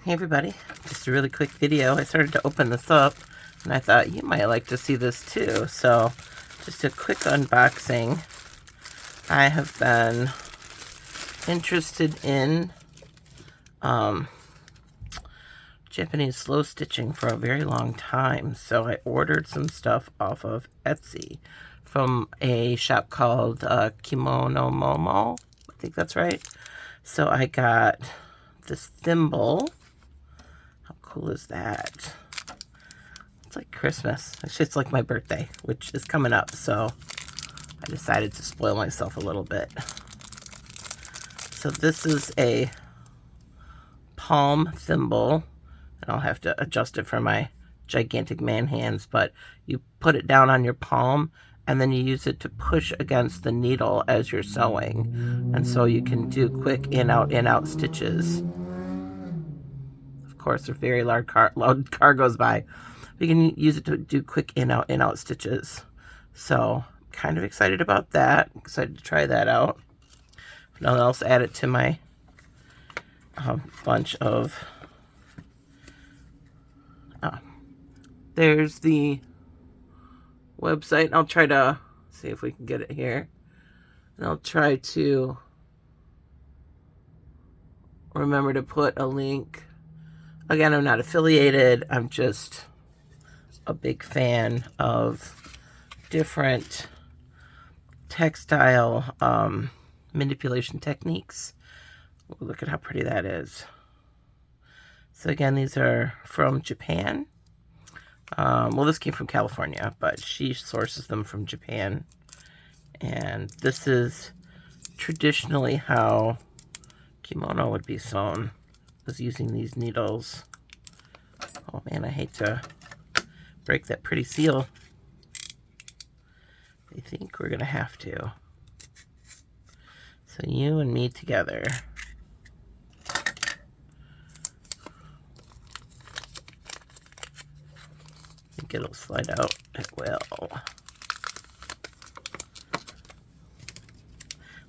Hey everybody, just a really quick video. I started to open this up and I thought you might like to see this too. So just a quick unboxing. I have been interested in Japanese slow stitching for a very long time. So I ordered some stuff off of Etsy from a shop called Kimonomomo. I think that's right. So I got this thimble. How cool is that? It's like Christmas. Actually, it's like my birthday, which is coming up, so I decided to spoil myself a little bit. So this is a palm thimble, and I'll have to adjust it for my gigantic man hands, but you put it down on your palm, and then you use it to push against the needle as you're sewing. And so you can do quick in-out stitches. Of course, a very loud car goes by. You can use it to do quick in-out stitches. So, kind of excited about that. Excited to try that out. Now I'll also add it to my bunch of... there's the website. I'll try to see if we can get it here. And I'll try to remember to put a link. Again, I'm not affiliated. I'm just a big fan of different textile manipulation techniques. Look at how pretty that is. So again, these are from Japan. Well, this came from California, but she sources them from Japan. And this is traditionally how kimono would be sewn, was using these needles. Oh man, I hate to break that pretty seal. I think we're gonna have to. So you and me together. I think it'll slide out. It will.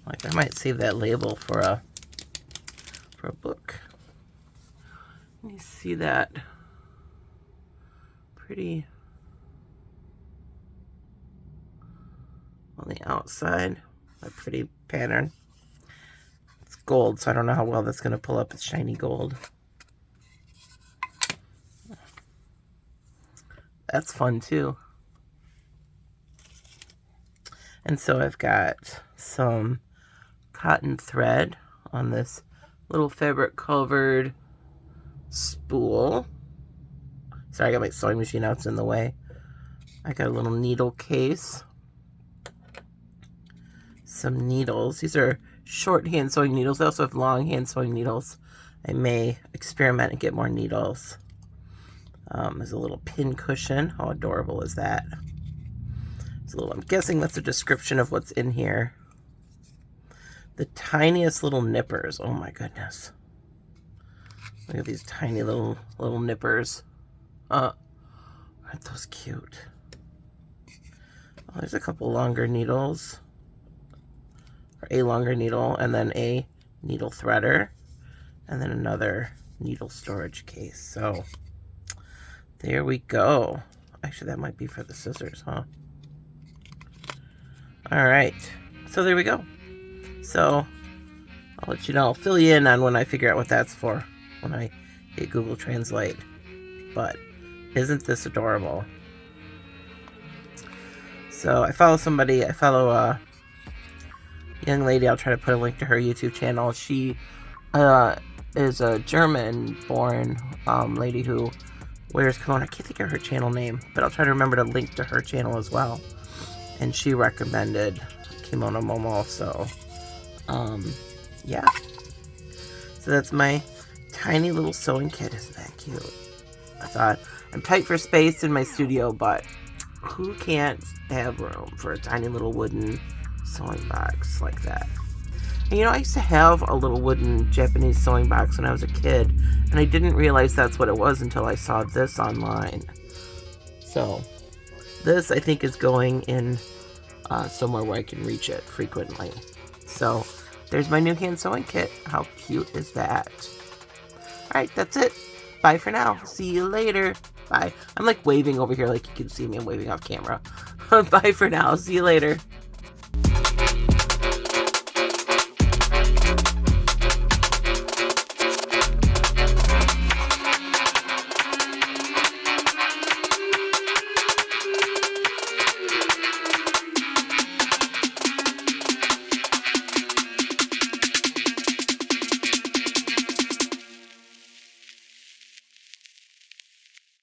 Like, I might save that label for a book. Let me see that. Pretty on the outside. A pretty pattern. It's gold, so I don't know how well that's going to pull up. It's shiny gold. That's fun too. And so I've got some cotton thread on this little fabric covered spool. Sorry, I got my sewing machine out, it's in the way. I got a little needle case. Some needles. These are short hand sewing needles. I also have long hand sewing needles. I may experiment and get more needles. There's a little pin cushion. How adorable is that? There's a little, I'm guessing that's a description of what's in here. The tiniest little nippers. Oh my goodness. Look at these tiny little nippers. Aren't those cute? Oh, there's a couple longer needles. Or a longer needle, and then a needle threader, and then another needle storage case. So there we go. Actually, that might be for the scissors, huh? All right, so there we go. So I'll let you know. I'll fill you in on when I figure out what that's for when I hit Google Translate. But isn't this adorable? So I follow a young lady. I'll try to put a link to her YouTube channel. She is a German-born lady who wears kimono. I can't think of her channel name, but I'll try to remember to link to her channel as well. And she recommended Kimonomomo, so yeah. So that's my tiny little sewing kit. Isn't that cute? I thought, I'm tight for space in my studio, but who can't have room for a tiny little wooden sewing box like that? And you know, I used to have a little wooden Japanese sewing box when I was a kid, and I didn't realize that's what it was until I saw this online. So this, I think, is going in somewhere where I can reach it frequently. So there's my new hand sewing kit. How cute is that? Alright, that's it. Bye for now. See you later. Bye. I'm like waving over here like you can see me. I'm waving off camera. Bye for now. See you later.